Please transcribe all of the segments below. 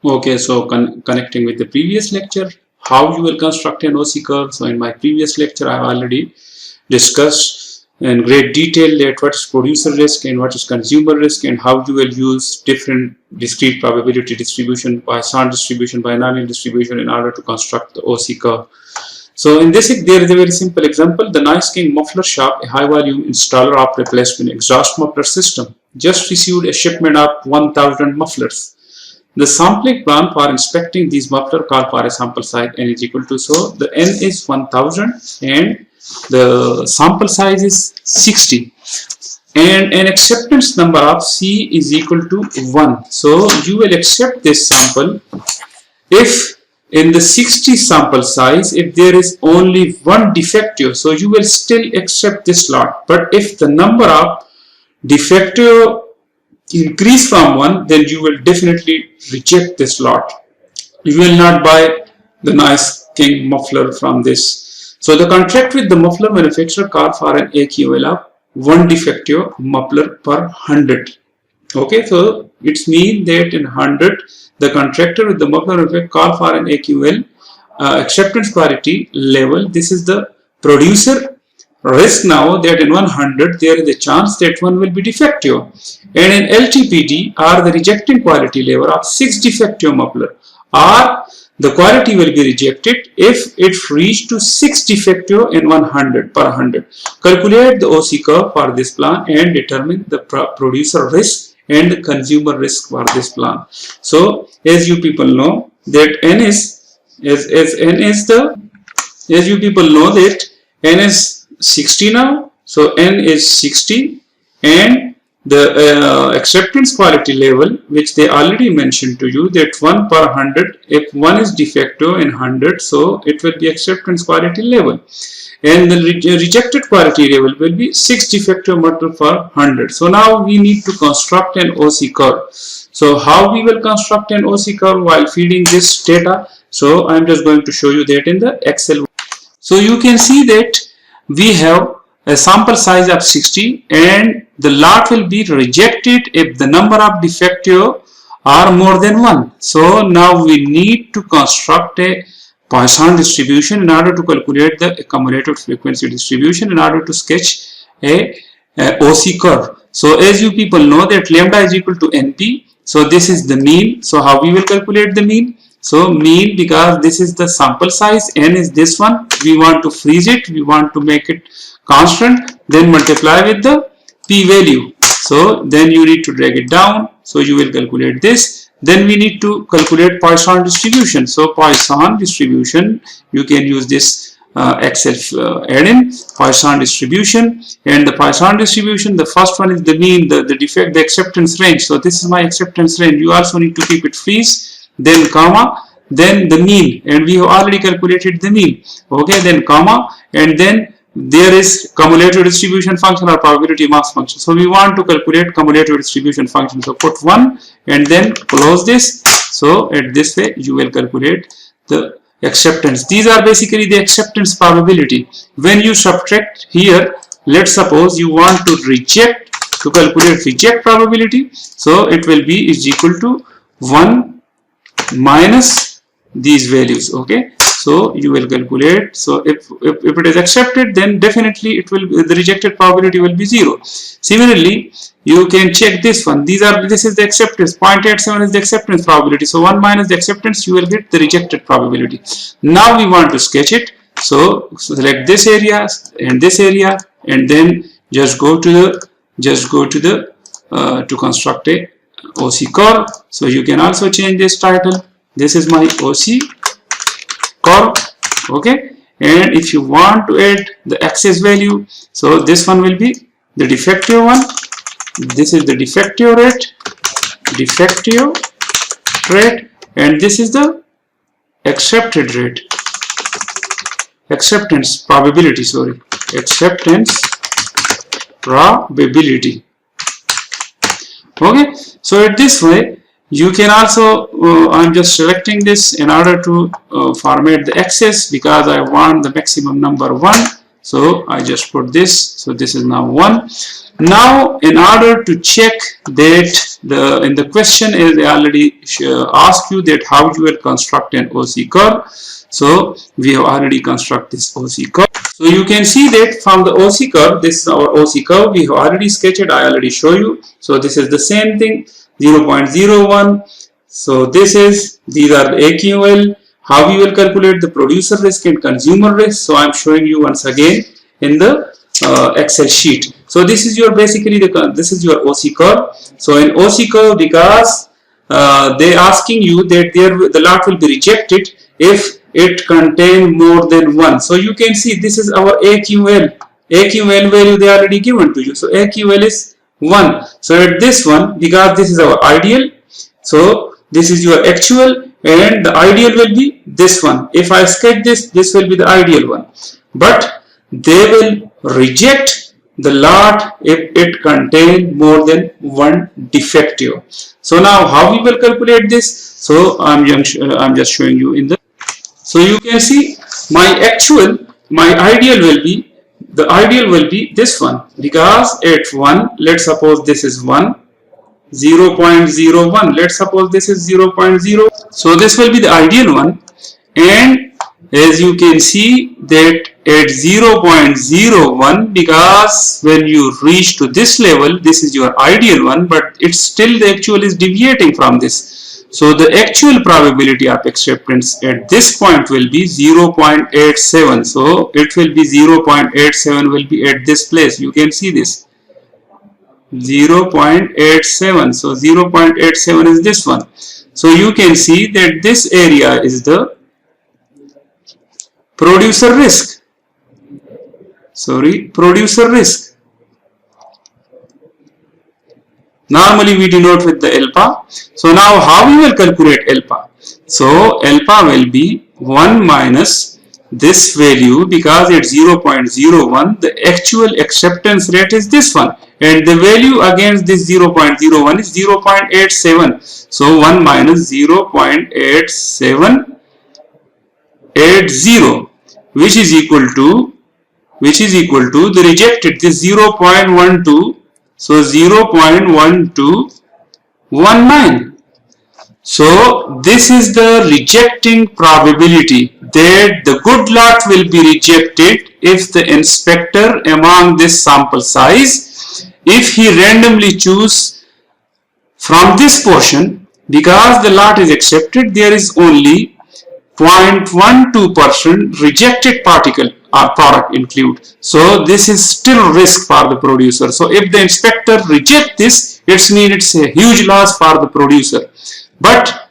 Okay, so connecting with the previous lecture, how you will construct an OC curve. So in my previous lecture, I have already discussed in great detail that what is producer risk and what is consumer risk, and how you will use different discrete probability distribution, Poisson distribution, binomial distribution in order to construct the OC curve. So in this, there is a very simple example. The Noise King muffler shop, a high volume installer of replacement exhaust muffler system, just received a shipment of 1000 mufflers. The sampling plan for inspecting these muffler call for a sample size n is equal to, so the n is 1000 and the sample size is 60, and an acceptance number of C is equal to 1. So you will accept this sample if in the 60 sample size, if there is only one defective, so you will still accept this lot. But if the number of defective increase from 1, then you will definitely reject this lot. You will not buy the Noise King muffler from this. So the contract with the muffler manufacturer call for an AQL of 1 defective muffler per 100. Okay, so it means that in 100, the contractor with the muffler manufacturer call for an AQL acceptance quality level. This is the producer risk now, that in 100 there is a chance that one will be defective, and in LTPD or the rejecting quality level of 6 defective muffler, or the quality will be rejected if it reached to 6 defective in 100 per 100. Calculate the OC curve for this plan and determine the producer risk and the consumer risk for this plan. So as you people know that n is n is 60 now, so n is 60, and the acceptance quality level, which they already mentioned to you, that 1 per 100, if 1 is defective in 100, so it will be acceptance quality level, and the rejected quality level will be 6 defective muffler per 100. So now we need to construct an OC curve. So how we will construct an OC curve while feeding this data? So I am just going to show you that in the Excel. So you can see that we have a sample size of 60, and the lot will be rejected if the number of defective are more than 1. So now we need to construct a Poisson distribution in order to calculate the accumulated frequency distribution in order to sketch a OC curve. So as you people know that lambda is equal to NP, so this is the mean. So how we will calculate the mean? So mean, because this is the sample size, n is this one, we want to freeze it, we want to make it constant, then multiply with the p-value. So then you need to drag it down, so you will calculate this. Then we need to calculate Poisson distribution. So Poisson distribution, you can use this Excel add-in, Poisson distribution, and the Poisson distribution, the first one is the mean, the defect, the acceptance range. So this is my acceptance range. You also need to keep it freeze, then comma, then the mean, and we have already calculated the mean. Okay, then comma, and then there is cumulative distribution function or probability mass function. So we want to calculate cumulative distribution function. So put 1 and then close this. So at this way you will calculate the acceptance. These are basically the acceptance probability. When you subtract here, let's suppose you want to reject, to calculate reject probability. So it will be is equal to 1 minus these values. Okay, so you will calculate. So if it is accepted, then definitely it will, the rejected probability will be 0. Similarly, you can check this one. This is the acceptance. 0.87 is the acceptance probability. So 1 minus the acceptance, you will get the rejected probability. Now we want to sketch it. So select this area and this area, and then just go to the to construct a OC curve. So you can also change this title. This is my OC curve. Okay, and if you want to add the access value, so this one will be the defective one. This is the defective rate, and this is the accepted rate, acceptance probability, sorry, acceptance probability. Okay, so at this way you can also I'm just selecting this in order to format the access, because I want the maximum number 1. So I just put this. So this is now 1. Now in order to check that in the question is they already ask you that how you will construct an OC curve. So we have already constructed this OC curve. So you can see that from the OC curve, this is our OC curve. We have already sketched it. I already show you. So this is the same thing, 0.01. So these are the AQL. How we will calculate the producer risk and consumer risk. So I'm showing you once again in the Excel sheet. So this is your basically this is your OC curve. So in OC curve, because they asking you that the lot will be rejected if it contain more than 1. So you can see this is our AQL. AQL value they already given to you. So AQL is 1. So at this one, because this is our ideal, so this is your actual and the ideal will be this one. If I sketch this, this will be the ideal one. But they will reject the lot if it contain more than 1 defective. So now how we will calculate this? So I'm just showing you in the. So you can see my ideal will be, the ideal will be this one, because at 1, let's suppose this is 1, 0.01, let's suppose this is 0.0. So this will be the ideal one, and as you can see that at 0.01, because when you reach to this level, this is your ideal one, but it's still the actual is deviating from this. So the actual probability of acceptance at this point will be 0.87. So it will be 0.87 will be at this place. You can see this 0.87. So 0.87 is this one. So you can see that this area is the producer risk. Producer risk. Normally we denote with the alpha. So now how we will calculate alpha? So alpha will be 1 minus this value, because at 0.01 the actual acceptance rate is this one, and the value against this 0.01 is 0.87. So 1 minus 0.8780, which is equal to the rejected, this 0.12. So 0.1219. So this is the rejecting probability that the good lot will be rejected if the inspector among this sample size, if he randomly choose from this portion, because the lot is accepted, there is only 0.12% rejected particle or product include. So this is still risk for the producer. So if the inspector reject this, it means it's a huge loss for the producer. But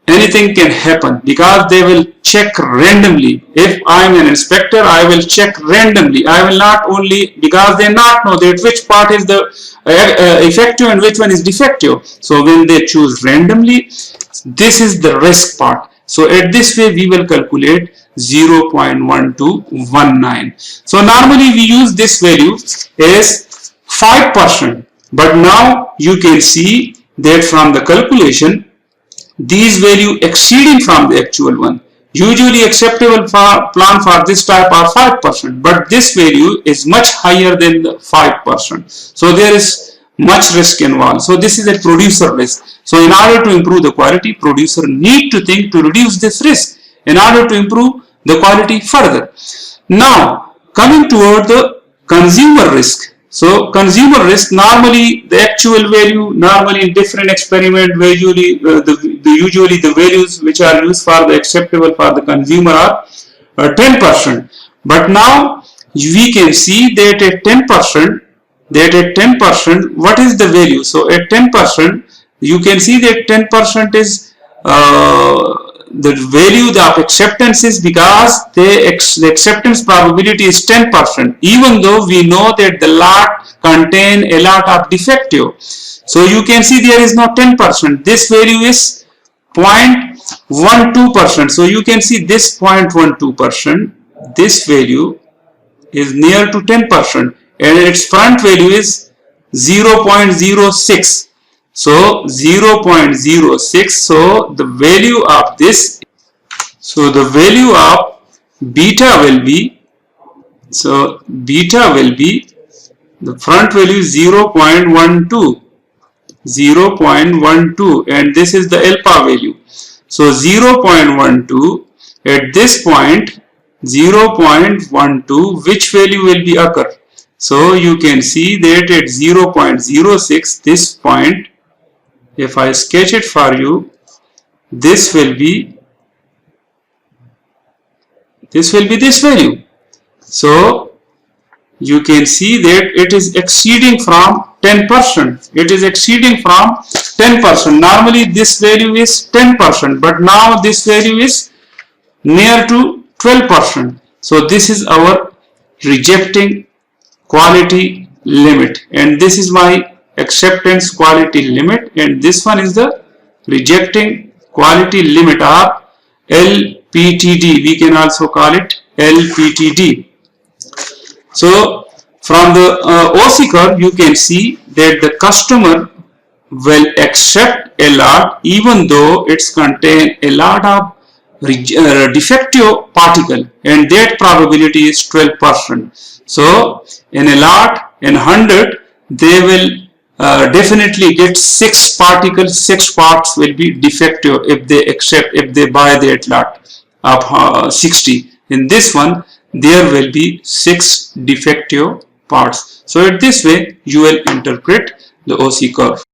anything can happen, because they will check randomly. If I am an inspector, I will check randomly. I will not only, because they not know that which part is the effective and which one is defective. So when they choose randomly, this is the risk part. So at this way we will calculate 0.1219. So normally we use this value as 5%, but now you can see that from the calculation these value exceeding from the actual one. Usually acceptable plan for this type are 5%, but this value is much higher than the 5%. So there is much risk involved. So this is a producer risk. So in order to improve the quality, producer need to think to reduce this risk in order to improve the quality further. Now coming toward the consumer risk. So consumer risk, normally the actual value, normally in different experiment, usually the values which are used for the acceptable for the consumer are 10%. But now we can see that at 10%, what is the value? So at 10%, you can see that 10% is the value of acceptance is, because the acceptance probability is 10%, even though we know that the lot contain a lot of defective. So you can see there is no 10%. This value is 0.12%. So you can see this 0.12%, this value is near to 10%, and its front value is 0.06. So 0.06. So the value of this, so the value of beta will be So beta will be, the front value is 0.12, 0.12, and this is the alpha value. So 0.12, at this point 0.12, which value will be occur? So you can see that at 0.06, this point, if I sketch it for you, this will be this value. So you can see that it is exceeding from 10%. It is exceeding from 10%. Normally this value is 10%, but now this value is near to 12%. So this is our rejecting quality limit, and this is my acceptance quality limit, and this one is the rejecting quality limit, or LPTD. We can also call it LPTD. So from the OC curve, you can see that the customer will accept a lot even though it's contain a lot of defective particle, and that probability is 12%. So in a lot, in 100, they will definitely get 6 particles, 6 parts will be defective if they buy that lot of 60. In this one, there will be 6 defective parts. So in this way, you will interpret the OC curve.